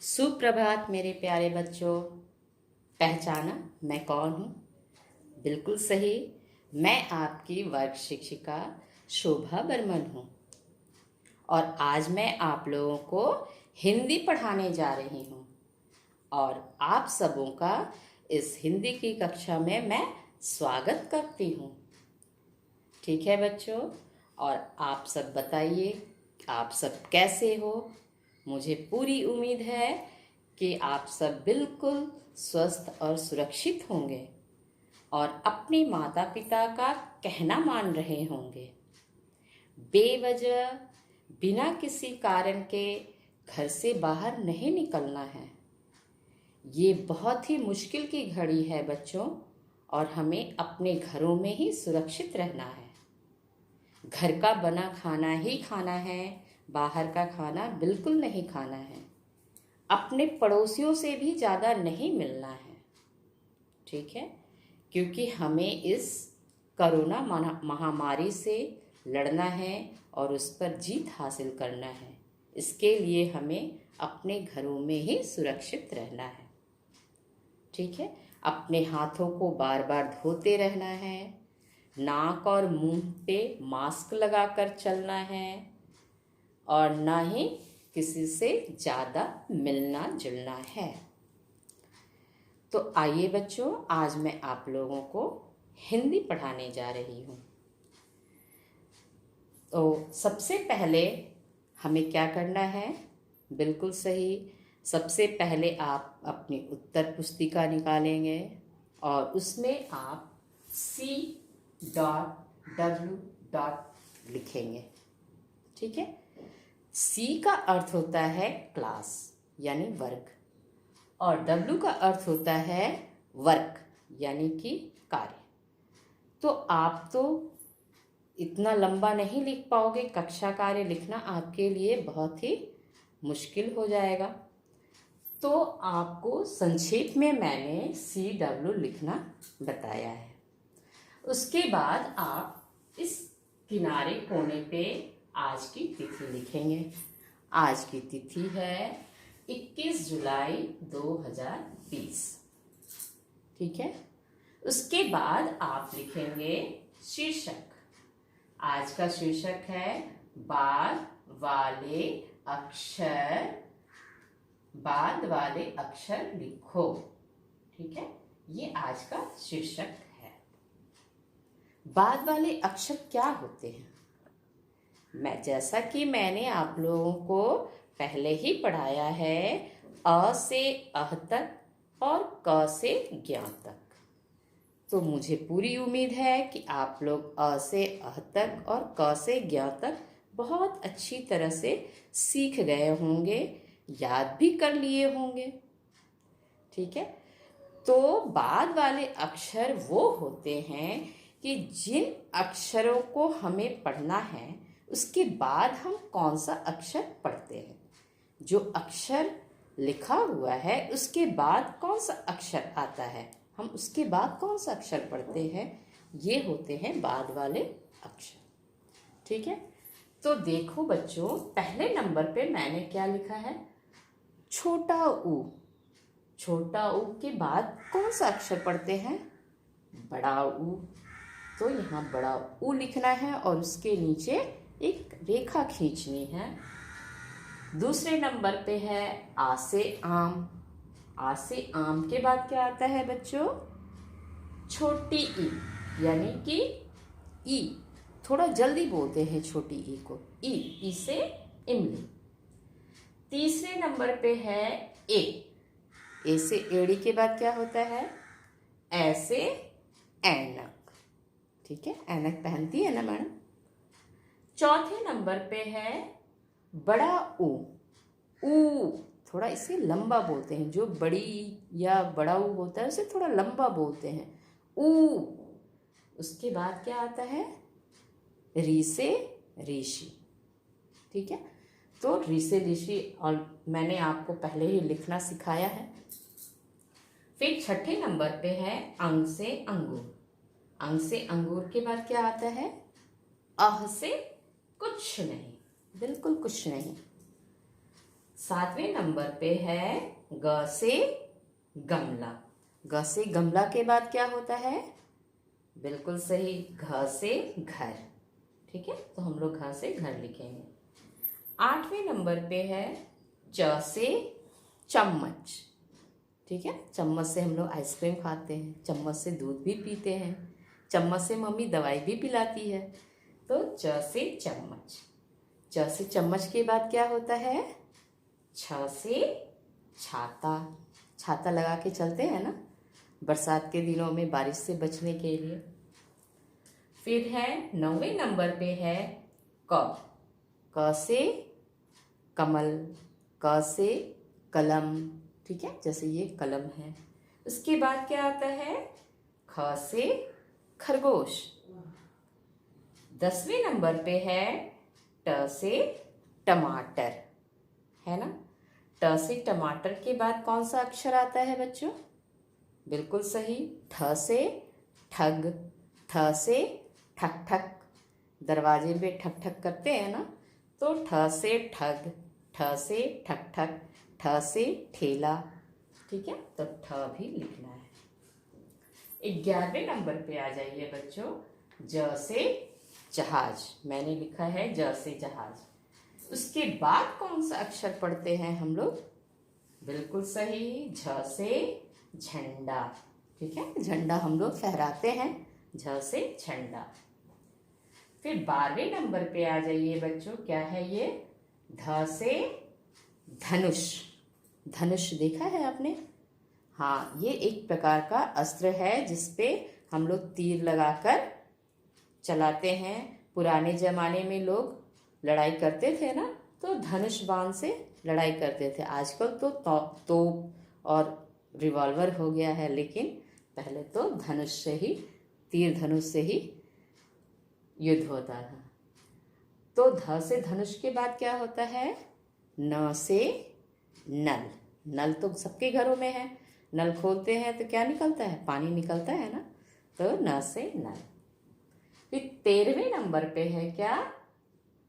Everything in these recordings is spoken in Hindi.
सुप्रभात मेरे प्यारे बच्चों। पहचाना मैं कौन हूँ? बिल्कुल सही, मैं आपकी वर्ग शिक्षिका शोभा बर्मन हूँ और आज मैं आप लोगों को हिंदी पढ़ाने जा रही हूँ और आप सबों का इस हिंदी की कक्षा में मैं स्वागत करती हूँ। ठीक है बच्चों, और आप सब बताइए आप सब कैसे हो? मुझे पूरी उम्मीद है कि आप सब बिल्कुल स्वस्थ और सुरक्षित होंगे और अपने माता पिता का कहना मान रहे होंगे। बेवजह बिना किसी कारण के घर से बाहर नहीं निकलना है। ये बहुत ही मुश्किल की घड़ी है बच्चों, और हमें अपने घरों में ही सुरक्षित रहना है। घर का बना खाना ही खाना है, बाहर का खाना बिल्कुल नहीं खाना है। अपने पड़ोसियों से भी ज़्यादा नहीं मिलना है, ठीक है? क्योंकि हमें इस कोरोना महामारी से लड़ना है और उस पर जीत हासिल करना है। इसके लिए हमें अपने घरों में ही सुरक्षित रहना है, ठीक है? अपने हाथों को बार बार धोते रहना है, नाक और मुंह पे मास्क लगाकर चलना है और ना ही किसी से ज़्यादा मिलना जुलना है। तो आइए बच्चों, आज मैं आप लोगों को हिंदी पढ़ाने जा रही हूँ। तो सबसे पहले हमें क्या करना है? बिल्कुल सही, सबसे पहले आप अपनी उत्तर पुस्तिका निकालेंगे और उसमें आप C.W. लिखेंगे, ठीक है? C का अर्थ होता है क्लास यानी वर्ग और W का अर्थ होता है वर्क यानी कि कार्य। तो आप तो इतना लंबा नहीं लिख पाओगे, कक्षा कार्य लिखना आपके लिए बहुत ही मुश्किल हो जाएगा। तो आपको संक्षेप में मैंने CW लिखना बताया है। उसके बाद आप इस किनारे कोने पे आज की तिथि लिखेंगे। आज की तिथि है 21 जुलाई 2020, ठीक है? उसके बाद आप लिखेंगे शीर्षक। आज का शीर्षक है बाद वाले अक्षर लिखो, ठीक है? ये आज का शीर्षक है। बाद वाले अक्षर क्या होते हैं? जैसा कि मैंने आप लोगों को पहले ही पढ़ाया है, अ से अह तक और क से ज्ञ तक। तो मुझे पूरी उम्मीद है कि आप लोग अ से अह तक और क से ज्ञ तक बहुत अच्छी तरह से सीख गए होंगे, याद भी कर लिए होंगे, ठीक है? तो बाद वाले अक्षर वो होते हैं कि जिन अक्षरों को हमें पढ़ना है उसके बाद हम कौन सा अक्षर पढ़ते हैं। जो अक्षर लिखा हुआ है उसके बाद कौन सा अक्षर आता है, हम उसके बाद कौन सा अक्षर पढ़ते हैं, ये होते हैं बाद वाले अक्षर, ठीक है? तो देखो बच्चों, पहले नंबर पे मैंने क्या लिखा है? छोटा ऊ। छोटा ऊ के बाद कौन सा अक्षर पढ़ते हैं? बड़ा ऊ। तो यहाँ बड़ा ऊ लिखना है और उसके नीचे एक रेखा खींचनी है। दूसरे नंबर पे है आ से आम। आ से आम के बाद क्या आता है बच्चों? छोटी ई यानी कि ई। थोड़ा जल्दी बोलते हैं छोटी ई को, ई। ई से इमली। तीसरे नंबर पे है ए। ए से एड़ी के बाद क्या होता है? ऐसे ऐनक, ठीक है? ऐनक पहनती है ना मैडम? चौथे नंबर पे है बड़ा ऊ। ऊ थोड़ा इसे लंबा बोलते हैं, जो बड़ी या बड़ा ऊ होता है उसे थोड़ा लंबा बोलते हैं, ऊ। उसके बाद क्या आता है? री से ऋषि, ठीक है? तो री से ऋषि और मैंने आपको पहले ही लिखना सिखाया है। फिर छठे नंबर पे है अंग से अंगूर। अंग से अंगूर के बाद क्या आता है? अह से कुछ नहीं, बिल्कुल कुछ नहीं। 7वें नंबर पे है ग से गमला। ग से गमला के बाद क्या होता है? बिल्कुल सही, घ से घर। ठीक है, तो हम लोग घ से घर लिखेंगे। 8वें नंबर पे है च से चम्मच। ठीक है, चम्मच से हम लोग आइसक्रीम खाते हैं, चम्मच से दूध भी पीते हैं, चम्मच से मम्मी दवाई भी पिलाती है। तो च से चम्मच। च से चम्मच के बाद क्या होता है? छ से छाता। छाता लगा के चलते हैं ना बरसात के दिनों में बारिश से बचने के लिए। फिर है 9वें नंबर पे है क। क से कमल, क से कलम। ठीक है, जैसे ये कलम है। उसके बाद क्या आता है? ख से खरगोश। 10वें नंबर पे है ट से टमाटर, है ना। ट से टमाटर के बाद कौन सा अक्षर आता है बच्चों? बिल्कुल सही, ठ से ठग। ठ से ठक ठक, दरवाजे पे ठक ठक करते हैं ना, तो ठ से ठग, ठ से ठक ठक, ठ से ठेला। ठीक है, तो ठ भी लिखना है। 11वें नंबर पे आ जाइए बच्चों, ज से जहाज। मैंने लिखा है ज से जहाज। उसके बाद कौन सा अक्षर पढ़ते हैं हम लोग? बिल्कुल सही, झ से झंडा। ठीक है, झंडा हम लोग फहराते हैं, झ से झंडा। फिर 12वें नंबर पे आ जाइए बच्चों, क्या है ये? ध से धनुष। धनुष देखा है आपने? हाँ, ये एक प्रकार का अस्त्र है जिसपे हम लोग तीर लगाकर चलाते हैं। पुराने जमाने में लोग लड़ाई करते थे ना, तो धनुष बाण से लड़ाई करते थे। आजकल तो तोप और रिवॉल्वर हो गया है, लेकिन पहले तो धनुष से ही, तीर धनुष से ही युद्ध होता था। तो ध से धनुष के बाद क्या होता है? न से नल। नल तो सबके घरों में है, नल खोलते हैं तो क्या निकलता है? पानी निकलता है ना, तो न से नल। फिर 13वें नंबर पे है क्या?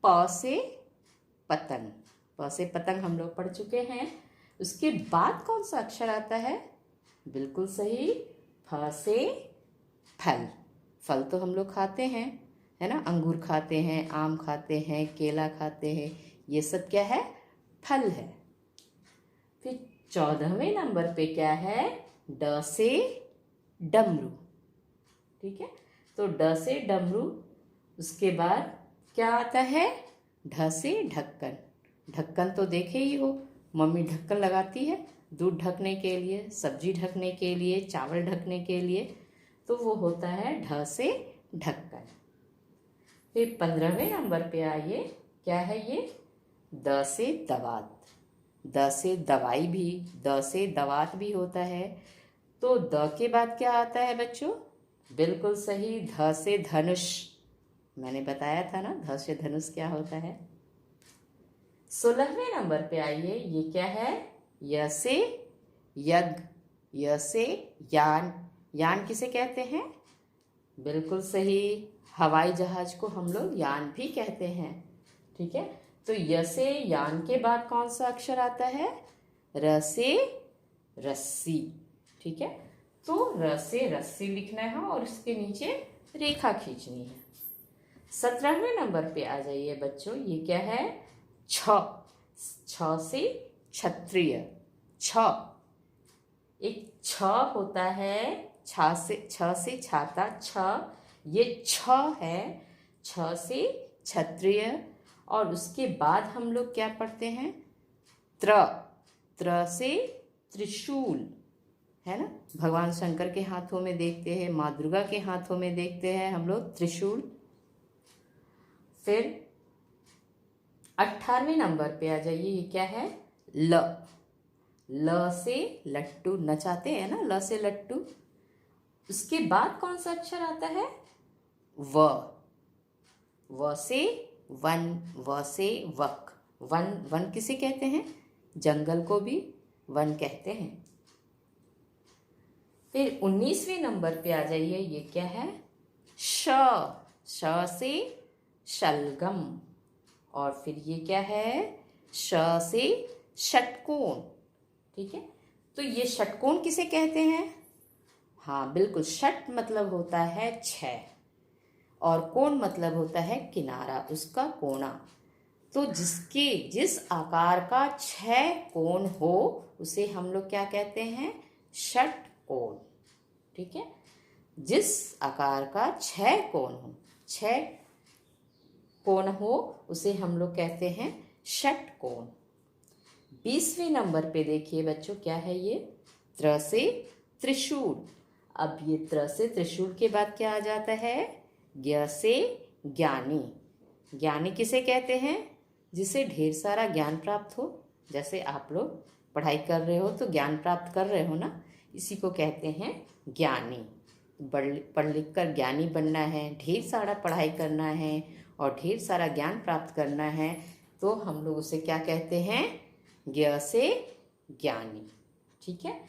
प से पतंग। प से पतंग हम लोग पढ़ चुके हैं। उसके बाद कौन सा अक्षर आता है? बिल्कुल सही, फ से फल। फल तो हम लोग खाते हैं, है ना, अंगूर खाते हैं, आम खाते हैं, केला खाते हैं, ये सब क्या है? फल है। फिर 14वें नंबर पे क्या है? ड से डमरू। ठीक है, तो ड से डमरू। उसके बाद क्या आता है? ढ से ढक्कन। ढक्कन तो देखे ही हो, मम्मी ढक्कन लगाती है दूध ढकने के लिए, सब्जी ढकने के लिए, चावल ढकने के लिए, तो वो होता है ढ से ढक्कन। फिर 15वें नंबर पे आइए, क्या है ये? द से दवात। द से दवाई भी, द से दवात भी होता है। तो द के बाद क्या आता है बच्चों? बिल्कुल सही, ध से धनुष। मैंने बताया था ना ध से धनुष क्या होता है। 16वें नंबर पे आइए, ये क्या है? य से यज्ञ। य से यान। यान किसे कहते हैं? बिल्कुल सही, हवाई जहाज को हम लोग यान भी कहते हैं। ठीक है, तो य से यान के बाद कौन सा अक्षर आता है? र से रस्सी। ठीक है, तो र से रस्सी लिखना है और इसके नीचे रेखा खींचनी है। 17वें नंबर पे आ जाइए बच्चों, ये क्या है? छ। छ से क्षत्रिय। छ, एक छ होता है, छ से छाता, छ, ये छ है, छ से क्षत्रिय। और उसके बाद हम लोग क्या पढ़ते हैं? त्र। त्र से त्रिशूल, है ना, भगवान शंकर के हाथों में देखते हैं, माँ दुर्गा के हाथों में देखते हैं हम लोग त्रिशूल। फिर 18वें नंबर पे आ जाइए, ये क्या है? ल। ल से लट्टू, नचाते हैं ना, ल से लट्टू। उसके बाद कौन सा अक्षर आता है? व। व से वन, व से वक। वन, वन किसे कहते हैं? जंगल को भी वन कहते हैं। फिर 19वें नंबर पे आ जाइए, ये क्या है? श। श से शलगम। और फिर ये क्या है? श से षटकोण। ठीक है, तो ये षटकोण किसे कहते हैं? हाँ बिल्कुल, षट मतलब होता है 6 और कोण मतलब होता है किनारा, उसका कोना। तो जिस आकार का 6 कोण हो उसे हम लोग क्या कहते हैं? षटकोण। ठीक है, जिस आकार का 6 कोण हो, 6 कोण हो उसे हम लोग कहते हैं षटकोण। 20वें नंबर पे देखिए बच्चों, क्या है ये? त्र से त्रिशूल। अब ये त्र से त्रिशूल के बाद क्या आ जाता है? ज्ञ से ज्ञानी। ज्ञानी किसे कहते हैं? जिसे ढेर सारा ज्ञान प्राप्त हो। जैसे आप लोग पढ़ाई कर रहे हो तो ज्ञान प्राप्त कर रहे हो ना, इसी को कहते हैं ज्ञानी। पढ़ लिख कर ज्ञानी बनना है, ढेर सारा पढ़ाई करना है और ढेर सारा ज्ञान प्राप्त करना है, तो हम लोग उसे क्या कहते हैं? ज्ञ से ज्ञानी। ठीक है,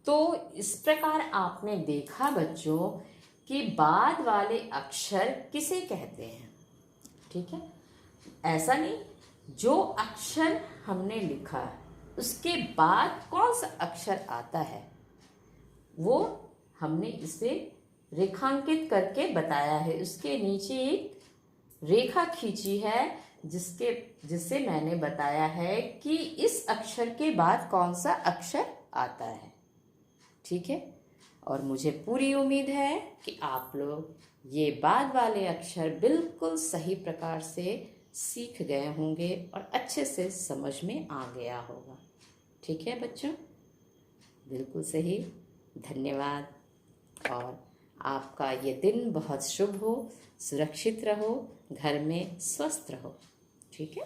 तो इस प्रकार आपने देखा बच्चों कि बाद वाले अक्षर किसे कहते हैं। ठीक है, ऐसा नहीं, जो अक्षर हमने लिखा उसके बाद कौन सा अक्षर आता है वो हमने इसे रेखांकित करके बताया है। उसके नीचे एक रेखा खींची है जिससे मैंने बताया है कि इस अक्षर के बाद कौन सा अक्षर आता है। ठीक है, और मुझे पूरी उम्मीद है कि आप लोग ये बाद वाले अक्षर बिल्कुल सही प्रकार से सीख गए होंगे और अच्छे से समझ में आ गया होगा। ठीक है बच्चों, बिल्कुल सही। धन्यवाद और आपका ये दिन बहुत शुभ हो, सुरक्षित रहो, घर में स्वस्थ रहो। ठीक है।